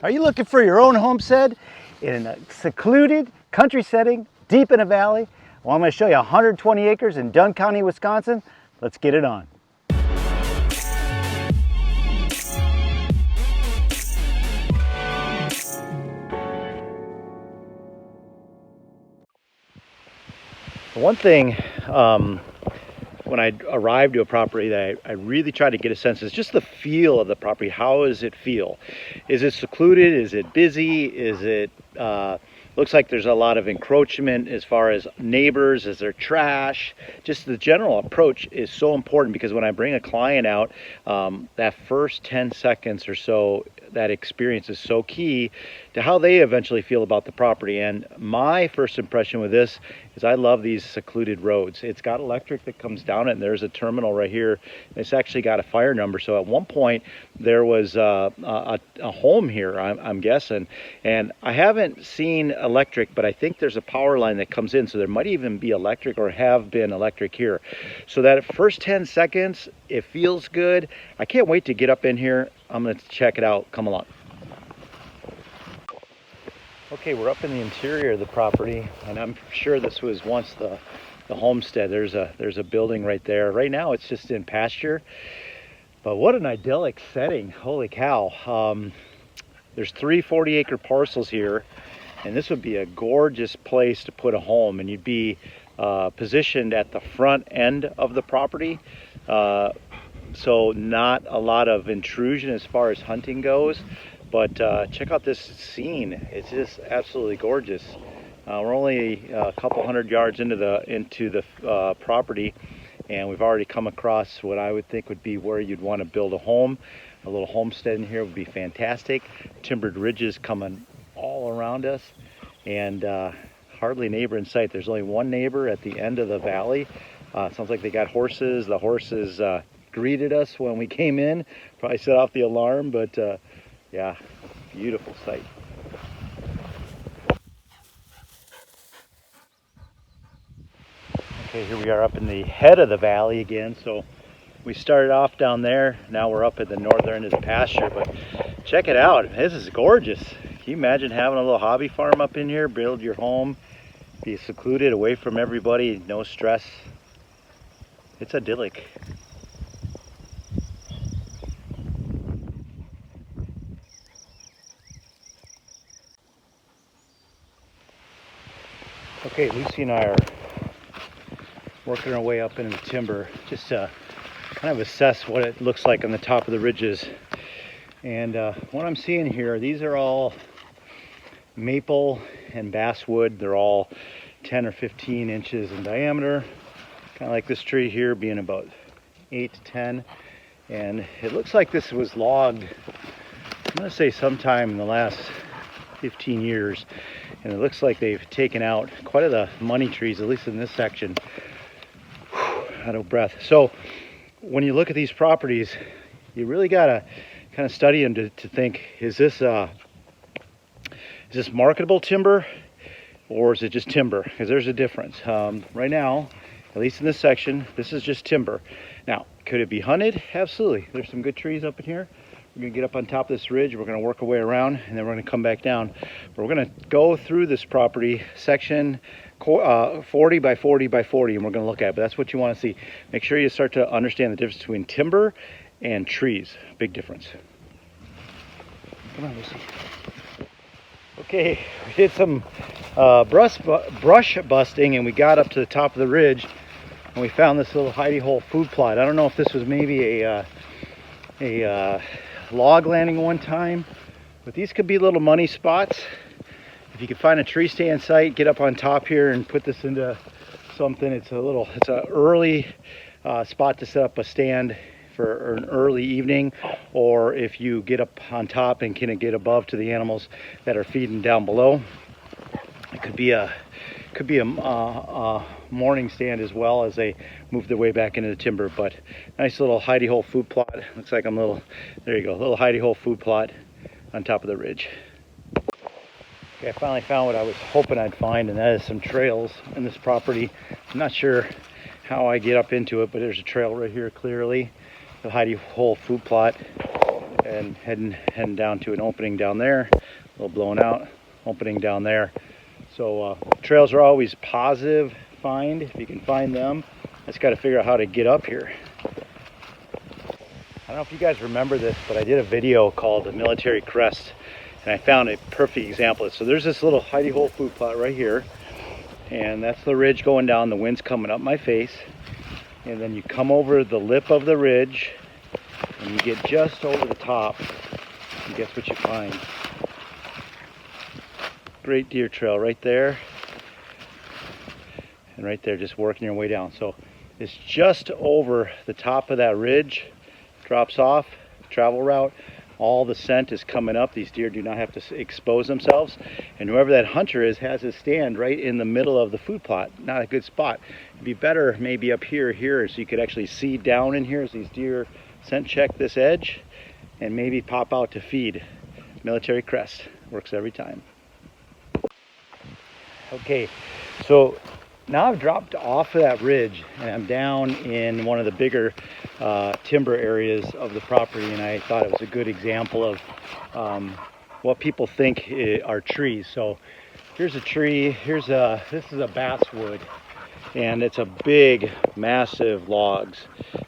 Are you looking for your own homestead in a secluded country setting deep in a valley? Well, I'm going to show you 120 acres in Dunn County, Wisconsin. Let's get it on. One thing when I arrive to a property that I really try to get a sense is just the feel of the property. How does it feel? Is it secluded? Is it busy? Is it looks like there's a lot of encroachment as far as neighbors? Is there trash? Just the general approach is so important, because when I bring a client out, that first 10 seconds or so, that experience is so key to how they eventually feel about the property. And my first impression with this is I love these secluded roads. It's got electric that comes down it, and there's a terminal right here. It's actually got a fire number. So at one point there was a home here, I'm guessing, and I haven't seen electric, but I think there's a power line that comes in, so there might even be electric or have been electric here. So that first 10 seconds, it feels good. I can't wait to get up in here. I'm going to check it out. Come along. Okay, we're up in the interior of the property, and I'm sure this was once the homestead. There's a building right there. Right now it's just in pasture, but what an idyllic setting. Holy cow. There's 3 40-acre parcels here, and this would be a gorgeous place to put a home, and you'd be positioned at the front end of the property. So not a lot of intrusion as far as hunting goes, but check out this scene. It's just absolutely gorgeous. We're only a couple hundred yards into the property, and we've already come across what I would think would be where you'd want to build a home. A little homestead in here would be fantastic. Timbered ridges coming all around us, and hardly a neighbor in sight. There's only one neighbor at the end of the valley. Sounds like they got horses. The horses greeted us when we came in, probably set off the alarm, but yeah, beautiful sight. Okay, here we are up in the head of the valley again. So we started off down there, now we're up at the northern end of the pasture, but check it out. This is gorgeous. Can you imagine having a little hobby farm up in here, build your home, be secluded, away from everybody, no stress? It's idyllic. Okay, Lucy and I are working our way up into the timber, just to kind of assess what it looks like on the top of the ridges. And what I'm seeing here, these are all maple and basswood. They're all 10 or 15 inches in diameter, kind of like this tree here being about 8 to 10. And it looks like this was logged, I'm going to say sometime in the last 15 years. And it looks like they've taken out quite a the money trees, at least in this section. Out of breath. So when you look at these properties, you really got to kind of study them to think, is this marketable timber, or is it just timber? Because there's a difference. Right now, at least in this section, this is just timber. Now, could it be hunted? Absolutely. There's some good trees up in here. We're going to get up on top of this ridge, we're going to work our way around, and then we're going to come back down. But we're going to go through this property section 40 by 40 by 40, and we're going to look at it. But that's what you want to see. Make sure you start to understand the difference between timber and trees. Big difference. Come on, Lucy. Okay, we did some brush busting, and we got up to the top of the ridge, and we found this little hidey hole food plot. I don't know if this was maybe a log landing one time, but these could be little money spots. If you can find a tree stand site, get up on top here and put this into something. It's an early spot to set up a stand for an early evening, or if you get up on top and can get above to the animals that are feeding down below. It could be a morning stand as well as they move their way back into the timber. But nice little hidey hole food plot. Looks like there you go, little hidey hole food plot on top of the ridge. Okay, I finally found what I was hoping I'd find, and that is some trails in this property. I'm not sure how I get up into it, but there's a trail right here clearly, the hidey hole food plot. and heading down to an opening down there, a little blown out, opening down there. So trails are always positive find if you can find them. I just got to figure out how to get up here. I don't know if you guys remember this, but I did a video called The Military Crest, and I found a perfect example. So there's this little hidey hole food plot right here, and that's the ridge going down. The wind's coming up my face, and then you come over the lip of the ridge, and you get just over the top, and guess what you find? Great deer trail right there, and right there, just working your way down. So it's just over the top of that ridge, drops off, travel route. All the scent is coming up. These deer do not have to expose themselves. And whoever that hunter is has his stand right in the middle of the food plot. Not a good spot. It'd be better maybe up here, so you could actually see down in here as these deer scent check this edge and maybe pop out to feed. Military Crest works every time. Okay, so now I've dropped off of that ridge and I'm down in one of the bigger timber areas of the property, and I thought it was a good example of what people think are trees. So here's a tree, this is a basswood, and it's a big, massive logs.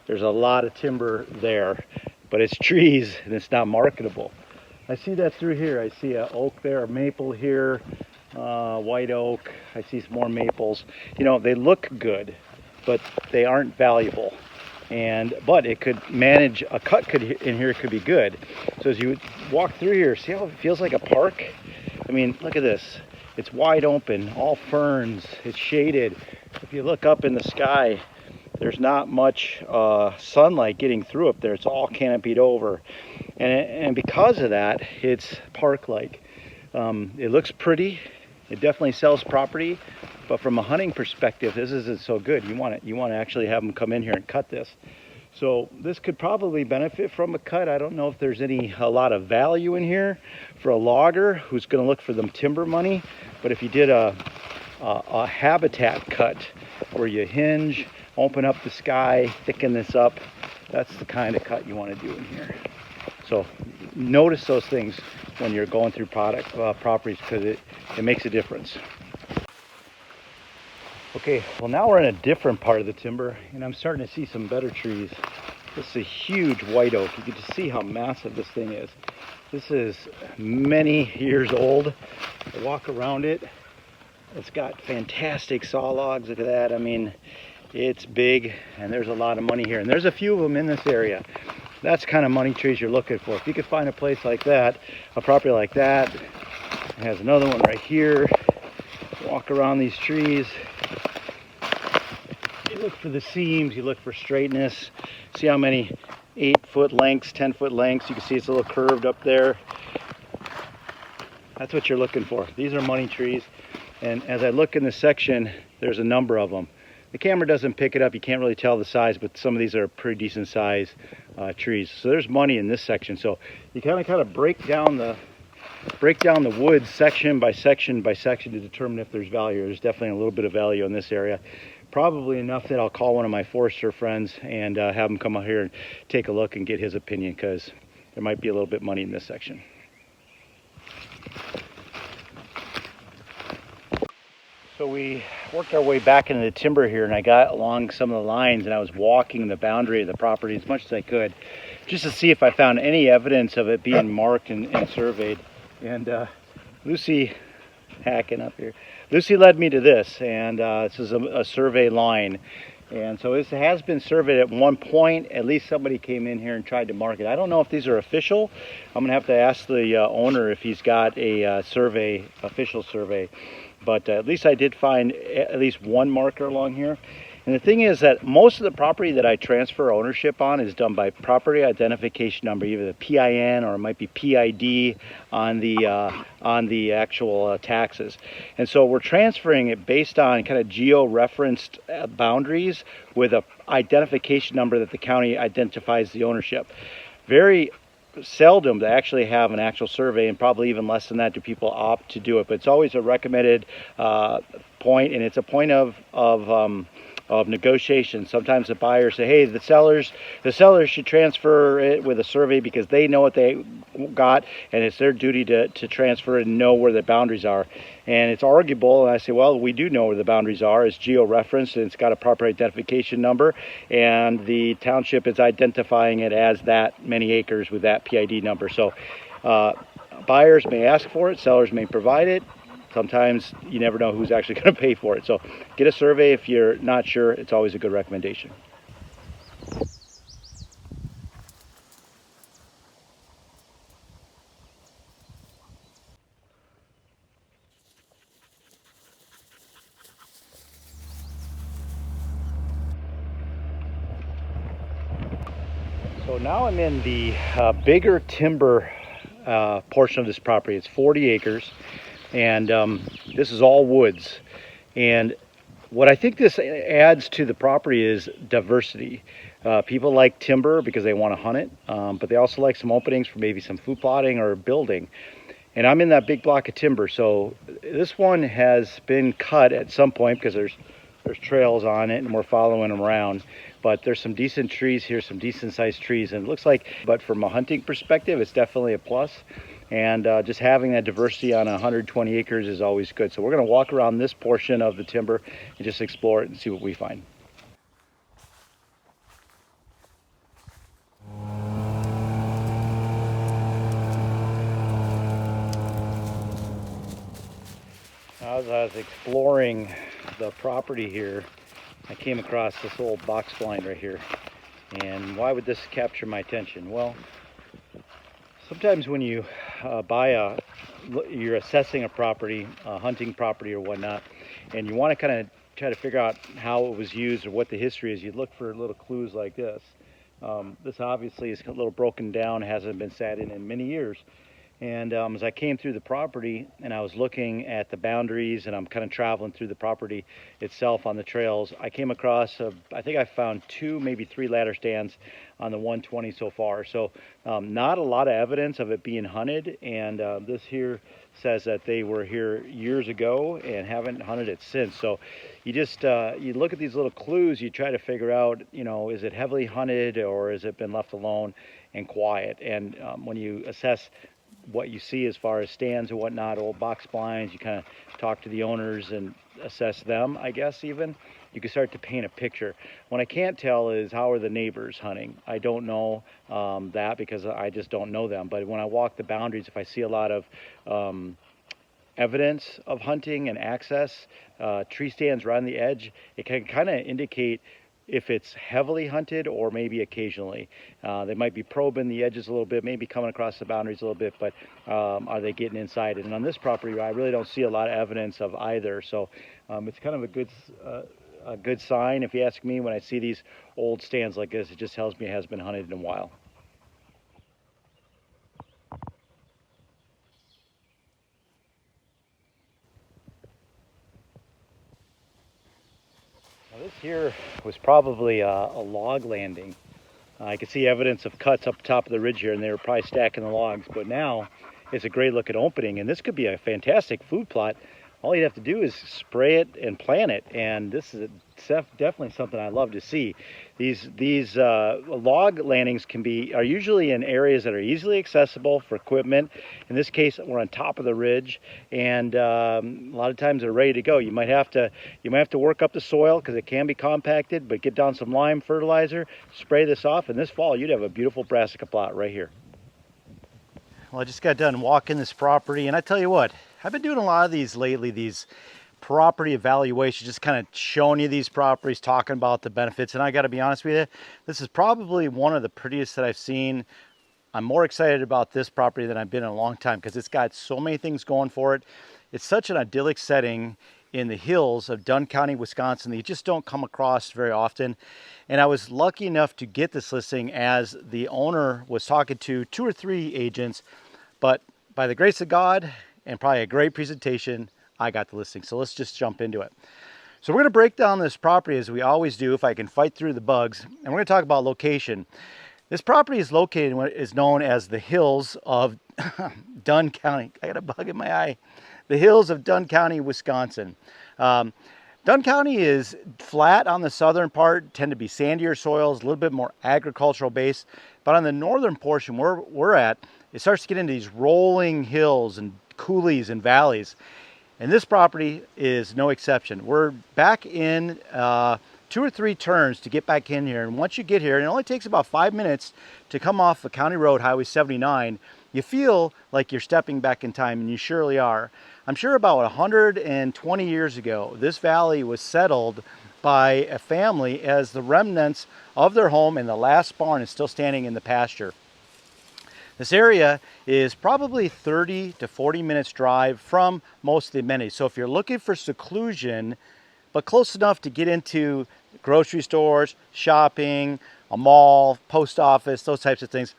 There's a lot of timber there, but it's trees and it's not marketable. I see that through here. I see an oak there, a maple here, white oak. I see some more maples. You know, they look good, but they aren't valuable. But it could manage, a cut in here could be good. So as you walk through here, see how it feels like a park? I mean, look at this. It's wide open, all ferns, it's shaded. If you look up in the sky, there's not much sunlight getting through up there. It's all canopied over. And because of that, it's park-like. It looks pretty. It definitely sells property, but from a hunting perspective, this isn't so good. You want to actually have them come in here and cut this. So this could probably benefit from a cut. I don't know if there's a lot of value in here for a logger who's going to look for them timber money. But if you did a habitat cut where you hinge, open up the sky, thicken this up, that's the kind of cut you want to do in here. So notice those things when you're going through properties, because it makes a difference. Okay, well now we're in a different part of the timber, and I'm starting to see some better trees. This is a huge white oak. You can just see how massive this thing is. This is many years old. I walk around it. It's got fantastic saw logs. Look at that. I mean, it's big, and there's a lot of money here. And there's a few of them in this area. That's kind of money trees you're looking for. If you could find a place like that, a property like that, it has another one right here. Walk around these trees. You look for the seams, you look for straightness. See how many 8-foot lengths, 10-foot lengths. You can see it's a little curved up there. That's what you're looking for. These are money trees. And as I look in this section, there's a number of them. The camera doesn't pick it up. You can't really tell the size, but some of these are pretty decent size trees. So there's money in this section. So you kind of break down the woods section by section by section to determine if there's value. There's definitely a little bit of value in this area. Probably enough that I'll call one of my forester friends and have him come out here and take a look and get his opinion, because there might be a little bit of money in this section. So we worked our way back into the timber here, and I got along some of the lines, and I was walking the boundary of the property as much as I could, just to see if I found any evidence of it being marked and surveyed. And Lucy, hacking up here, Lucy led me to this, and this is a survey line. And so this has been surveyed at one point. At least somebody came in here and tried to mark it. I don't know if these are official. I'm gonna have to ask the owner if he's got a official survey. But at least I did find at least one marker along here. And the thing is that most of the property that I transfer ownership on is done by property identification number, either the PIN or it might be PID on the actual taxes. And so we're transferring it based on kind of geo-referenced boundaries with a identification number that the county identifies the ownership. Very seldom to actually have an actual survey, and probably even less than that do people opt to do it. But it's always a recommended point, and it's a point of of negotiation. Sometimes the buyers say, hey, the sellers should transfer it with a survey because they know what they got, and it's their duty to transfer and know where the boundaries are. And it's arguable, and I say, well, we do know where the boundaries are. It's geo-referenced, and it's got a proper identification number, and the township is identifying it as that many acres with that PID number. So buyers may ask for it, sellers may provide it. Sometimes you never know who's actually going to pay for it. So get a survey if you're not sure. It's always a good recommendation. So now I'm in the bigger timber portion of this property. It's 40 acres, and this is all woods. And what I think this adds to the property is diversity. People like timber because they want to hunt it, but they also like some openings for maybe some food plotting or building. And I'm in that big block of timber, so this one has been cut at some point because there's trails on it and we're following them around. But there's some decent trees here, some decent sized trees, and it looks like, but from a hunting perspective, it's definitely a plus. And just having that diversity on 120 acres is always good. So we're going to walk around this portion of the timber and just explore it and see what we find. As I was exploring the property here, I came across this old box blind right here. And why would this capture my attention? Well, sometimes when you you're assessing a property, a hunting property or whatnot, and you want to kind of try to figure out how it was used or what the history is, you look for little clues like this. This obviously is a little broken down, hasn't been sat in many years. And as I came through the property and I was looking at the boundaries and I'm kind of traveling through the property itself on the trails, I came across, I think I found 2, maybe 3 ladder stands on the 120 so far. So not a lot of evidence of it being hunted. And this here says that they were here years ago and haven't hunted it since. So you just, you look at these little clues, you try to figure out, you know, is it heavily hunted or has it been left alone and quiet? And when you assess what you see as far as stands and whatnot, old box blinds, you kind of talk to the owners and assess them, I guess. Even you can start to paint a picture. What I can't tell is how are the neighbors hunting. I don't know that because I just don't know them. But when I walk the boundaries, if I see a lot of evidence of hunting and access, tree stands around the edge, it can kind of indicate if it's heavily hunted or maybe occasionally. They might be probing the edges a little bit, maybe coming across the boundaries a little bit, but are they getting inside it? And on this property, I really don't see a lot of evidence of either. So it's kind of a good sign, if you ask me, when I see these old stands like this. It just tells me it has been hunted in a while. Now this here was probably a log landing. I could see evidence of cuts up top of the ridge here, and they were probably stacking the logs. But now it's a great looking opening, and this could be a fantastic food plot. All you have to do is spray it and plant it, and this is definitely something I love to see. These log landings are usually in areas that are easily accessible for equipment. In this case, we're on top of the ridge, and a lot of times they're ready to go. You might have to work up the soil because it can be compacted, but get down some lime fertilizer, spray this off, and this fall you'd have a beautiful brassica plot right here. Well, I just got done walking this property, and I tell you what, I've been doing a lot of these lately, these property evaluations, just kind of showing you these properties, talking about the benefits. And I got to be honest with you, this is probably one of the prettiest that I've seen. I'm more excited about this property than I've been in a long time because it's got so many things going for it. It's such an idyllic setting in the hills of Dunn County, Wisconsin that you just don't come across very often. And I was lucky enough to get this listing as the owner was talking to 2 or 3 agents, but by the grace of God and probably a great presentation, I got the listing. So let's just jump into it. So we're going to break down this property as we always do, if I can fight through the bugs, and we're going to talk about location. This property is located in what is known as the hills of Dunn County. I got a bug in my eye. The hills of Dunn County, Wisconsin. Dunn Dunn County is flat on the southern part, tend to be sandier soils, a little bit more agricultural based. But on the northern portion where we're at, it starts to get into these rolling hills and coulees and valleys. And this property is no exception. We're back in 2 or 3 turns to get back in here. And once you get here, it only takes about 5 minutes to come off the county road, Highway 79. You feel like you're stepping back in time, and you surely are. I'm sure about 120 years ago, this valley was settled by a family as the remnants of their home, and the last barn is still standing in the pasture. This area is probably 30 to 40 minutes drive from most of the amenities. So if you're looking for seclusion, but close enough to get into grocery stores, shopping, a mall, post office, those types of things,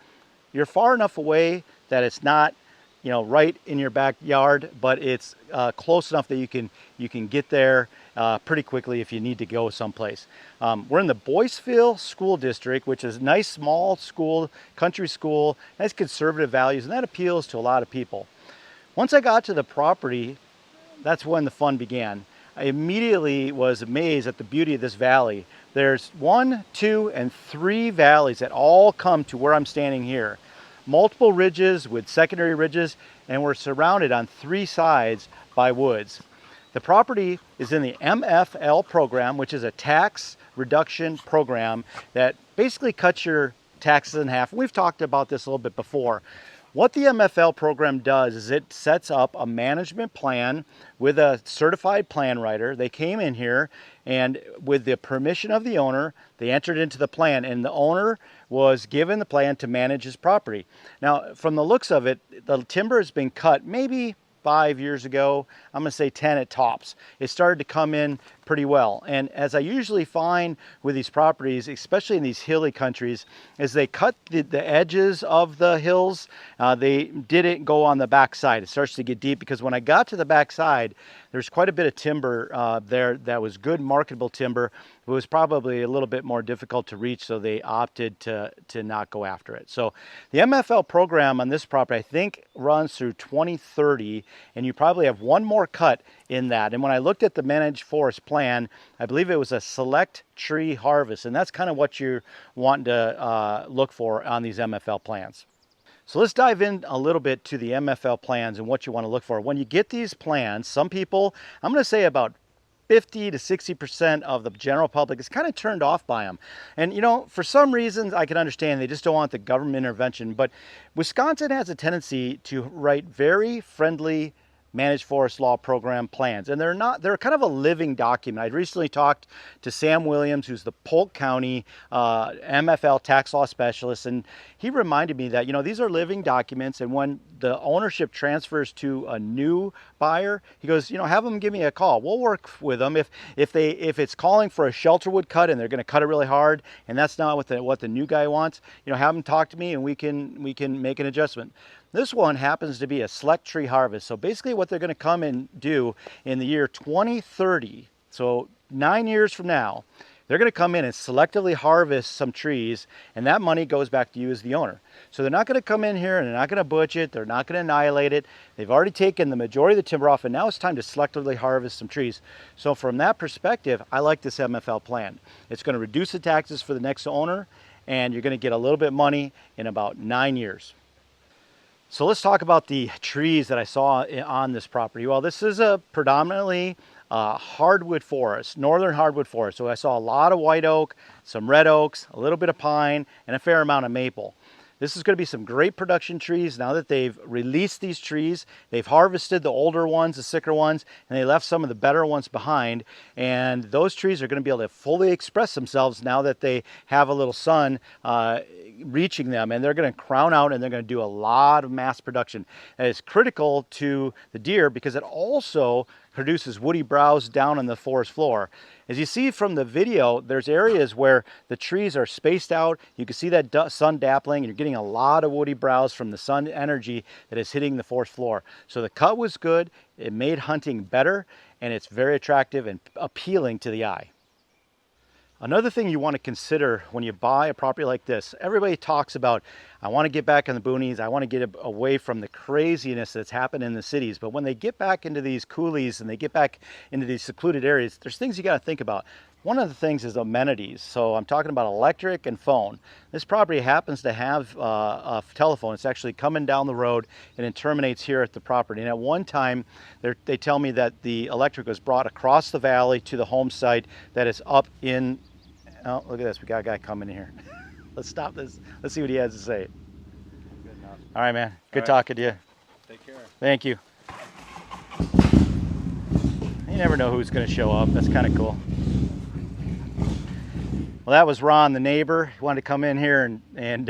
you're far enough away that it's not, you know, right in your backyard, but it's close enough that you can get there pretty quickly if you need to go someplace. We're in the Boyceville School District, which is a nice small school, country school, nice conservative values, and that appeals to a lot of people. Once I got to the property, that's when the fun began. I immediately was amazed at the beauty of this valley. There's 1, 2, and 3 valleys that all come to where I'm standing here. Multiple ridges with secondary ridges, and we're surrounded on 3 sides by woods. The property is in the MFL program, which is a tax reduction program that basically cuts your taxes in half. We've talked about this a little bit before. What the MFL program does is it sets up a management plan with a certified plan writer. They came in here, and with the permission of the owner, they entered into the plan, and the owner was given the plan to manage his property. Now, from the looks of it, the timber has been cut maybe 5 years ago. I'm going to say 10 at tops. It started to come in pretty well. And as I usually find with these properties, especially in these hilly countries, is they cut the edges of the hills. They didn't go on the back side. It starts to get deep, because when I got to the back side, there's quite a bit of timber there that was good marketable timber. It was probably a little bit more difficult to reach, so they opted to not go after it. So the MFL program on this property, I think, runs through 2030, and you probably have one more cut in that. And when I looked at the managed forest plan, I believe it was a select tree harvest, and that's kind of what you're wanting to look for on these MFL plans. So let's dive in a little bit to the MFL plans and what you want to look for. When you get these plans, some people, I'm going to say about 50 to 60% of the general public is kind of turned off by them. And you know, for some reasons I can understand, they just don't want the government intervention. But Wisconsin has a tendency to write very friendly managed forest law program plans, and they're kind of a living document. I recently talked to Sam Williams, who's the Polk County MFL tax law specialist, and he reminded me that, you know, these are living documents, and when the ownership transfers to a new buyer, he goes, you know, have them give me a call. We'll work with them. If it's calling for a shelterwood cut and they're going to cut it really hard, and that's not what the new guy wants, you know, have them talk to me, and we can make an adjustment. This one happens to be a select tree harvest. So basically what they're going to come and do in the year 2030, so 9 years from now, they're going to come in and selectively harvest some trees, and that money goes back to you as the owner. So they're not going to come in here and they're not going to butch it. They're not going to annihilate it. They've already taken the majority of the timber off, and now it's time to selectively harvest some trees. So from that perspective, I like this MFL plan. It's going to reduce the taxes for the next owner, and you're going to get a little bit of money in about 9 years. So let's talk about the trees that I saw on this property. Well, this is a predominantly hardwood forest, northern hardwood forest. So I saw a lot of white oak, some red oaks, a little bit of pine, and a fair amount of maple. This is going to be some great production trees. Now that they've released these trees, they've harvested the older ones, the sicker ones, and they left some of the better ones behind. And those trees are going to be able to fully express themselves now that they have a little sun reaching them, and they're going to crown out, and they're going to do a lot of mass production. That is critical to the deer because it also produces woody browse down on the forest floor. As you see from the video, there's areas where the trees are spaced out. You can see that sun dappling, and you're getting a lot of woody browse from the sun energy that is hitting the forest floor. So the cut was good, it made hunting better, and it's very attractive and appealing to the eye. Another thing you want to consider when you buy a property like this, everybody talks about, I want to get back in the boonies, I want to get away from the craziness that's happened in the cities. But when they get back into these coulees and they get back into these secluded areas, there's things you got to think about. One of the things is amenities. So I'm talking about electric and phone. This property happens to have a telephone. It's actually coming down the road and it terminates here at the property. And at one time, they tell me that the electric was brought across the valley to the home site that is up in, oh, look at this, we got a guy coming in here. Let's stop this. Let's see what he has to say. Good enough. All right, man. Good talking to you. Take care. Thank you. You never know who's going to show up. That's kind of cool. Well, that was Ron, the neighbor. He wanted to come in here and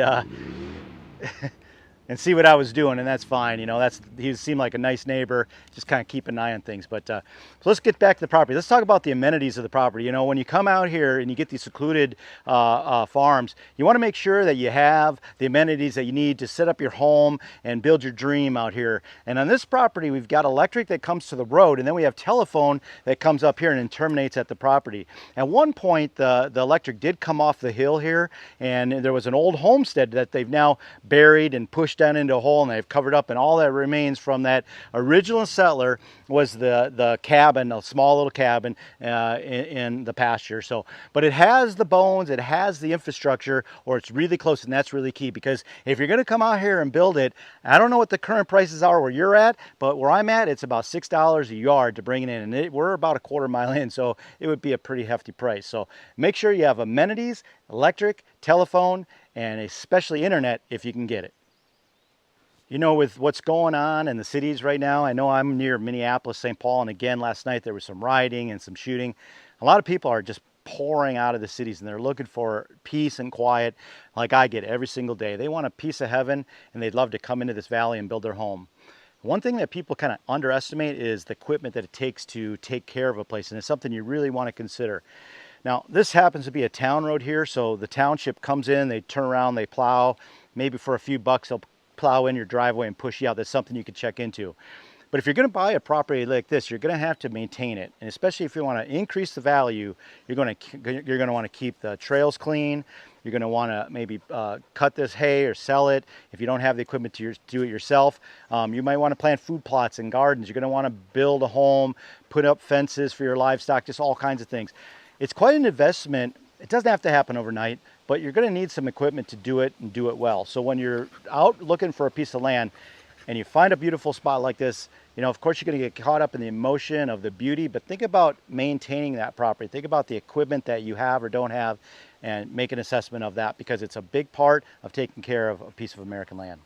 and see what I was doing, and that's fine. You know, he seemed like a nice neighbor, just kind of keep an eye on things. But so let's get back to the property. Let's talk about the amenities of the property. You know, when you come out here and you get these secluded farms, you want to make sure that you have the amenities that you need to set up your home and build your dream out here. And on this property, we've got electric that comes to the road, and then we have telephone that comes up here and then terminates at the property. At one point, the electric did come off the hill here, and there was an old homestead that they've now buried and pushed down into a hole, and they've covered up, and all that remains from that original settler was the cabin, a small little cabin in the pasture. So, but it has the bones, it has the infrastructure, or it's really close, and that's really key, because if you're going to come out here and build it, I don't know what the current prices are where you're at, but where I'm at, it's about $6 a yard to bring it in, and we're about a quarter mile in, so it would be a pretty hefty price. So make sure you have amenities, electric, telephone, and especially internet if you can get it. You know, with what's going on in the cities right now, I know I'm near Minneapolis, St. Paul, and again, last night there was some rioting and some shooting. A lot of people are just pouring out of the cities, and they're looking for peace and quiet like I get every single day. They want a piece of heaven, and they'd love to come into this valley and build their home. One thing that people kind of underestimate is the equipment that it takes to take care of a place, and it's something you really want to consider. Now, this happens to be a town road here, so the township comes in, they turn around, they plow. Maybe for a few bucks, they'll plow in your driveway and push you out. That's something you can check into. But if you're going to buy a property like this, you're going to have to maintain it, and especially if you want to increase the value, you're going to want to keep the trails clean. You're going to want to maybe cut this hay or sell it. If you don't have the equipment to do it yourself, you might want to plant food plots and gardens. You're going to want to build a home, put up fences for your livestock, just all kinds of things. It's quite an investment. It doesn't have to happen overnight, but you're going to need some equipment to do it and do it well. So when you're out looking for a piece of land and you find a beautiful spot like this, you know, of course, you're going to get caught up in the emotion of the beauty, but think about maintaining that property. Think about the equipment that you have or don't have and make an assessment of that, because it's a big part of taking care of a piece of American land.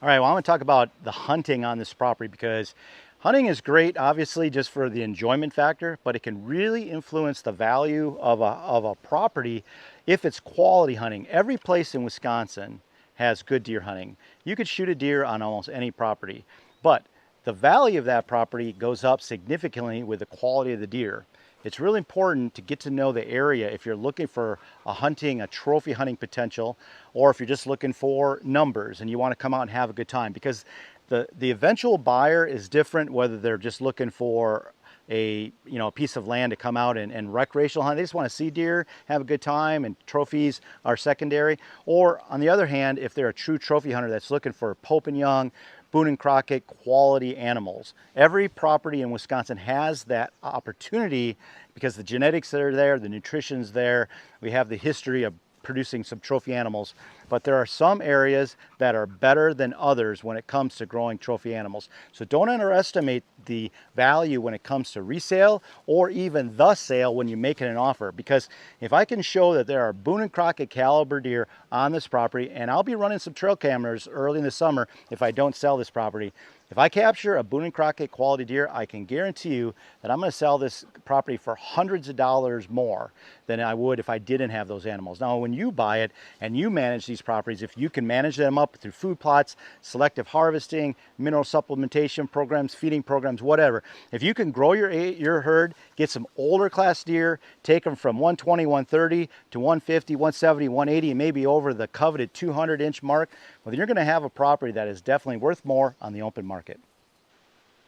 All right, well, I'm going to talk about the hunting on this property, because hunting is great, obviously, just for the enjoyment factor, but it can really influence the value of a property if it's quality hunting. Every place in Wisconsin has good deer hunting. You could shoot a deer on almost any property, but the value of that property goes up significantly with the quality of the deer. It's really important to get to know the area if you're looking for a trophy hunting potential, or if you're just looking for numbers and you want to come out and have a good time, because the eventual buyer is different whether they're just looking for a piece of land to come out and recreational hunt. They just want to see deer, have a good time, and trophies are secondary. Or on the other hand, if they're a true trophy hunter that's looking for Pope and Young, Boone and Crockett quality animals. Every property in Wisconsin has that opportunity because the genetics that are there, the nutrition's there. We have the history of producing some trophy animals, but there are some areas that are better than others when it comes to growing trophy animals. So don't underestimate the value when it comes to resale or even the sale when you're making an offer, because if I can show that there are Boone and Crockett caliber deer on this property, and I'll be running some trail cameras early in the summer if I don't sell this property. If I capture a Boone and Crockett quality deer, I can guarantee you that I'm going to sell this property for hundreds of dollars more than I would if I didn't have those animals. Now, when you buy it and you manage these properties, if you can manage them up through food plots, selective harvesting, mineral supplementation programs, feeding programs, whatever, if you can grow your herd, get some older class deer, take them from 120, 130 to 150, 170, 180, and maybe over the coveted 200-inch mark, well, then you're going to have a property that is definitely worth more on the open market.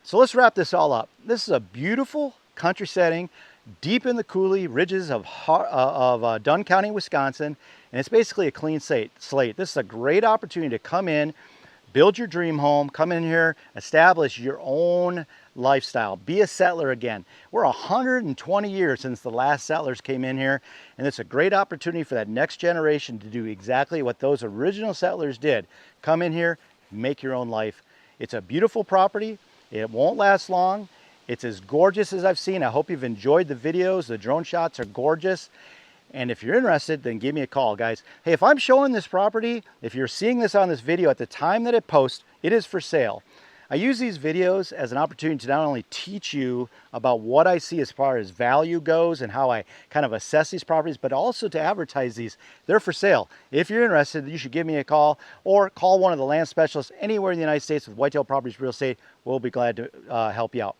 So let's wrap this all up. This is a beautiful country setting, deep in the coulee ridges of Dunn County, Wisconsin, and it's basically a clean slate. This is a great opportunity to come in, build your dream home, come in here, establish your own lifestyle, be a settler again. We're 120 years since the last settlers came in here, and it's a great opportunity for that next generation to do exactly what those original settlers did. Come in here, make your own life. It's a beautiful property. It won't last long. It's as gorgeous as I've seen. I hope you've enjoyed the videos. The drone shots are gorgeous. And if you're interested, then give me a call, guys. Hey, if I'm showing this property, if you're seeing this on this video at the time that it posts, it is for sale. I use these videos as an opportunity to not only teach you about what I see as far as value goes and how I kind of assess these properties, but also to advertise these. They're for sale. If you're interested, you should give me a call or call one of the land specialists anywhere in the United States with Whitetail Properties Real Estate. We'll be glad to help you out.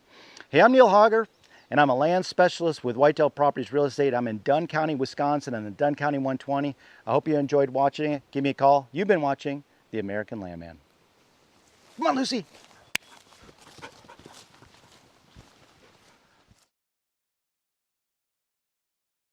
Hey, I'm Neil Hogger, and I'm a land specialist with Whitetail Properties Real Estate. I'm in Dunn County, Wisconsin, on the Dunn County 120. I hope you enjoyed watching it. Give me a call. You've been watching The American Landman. Come on, Lucy.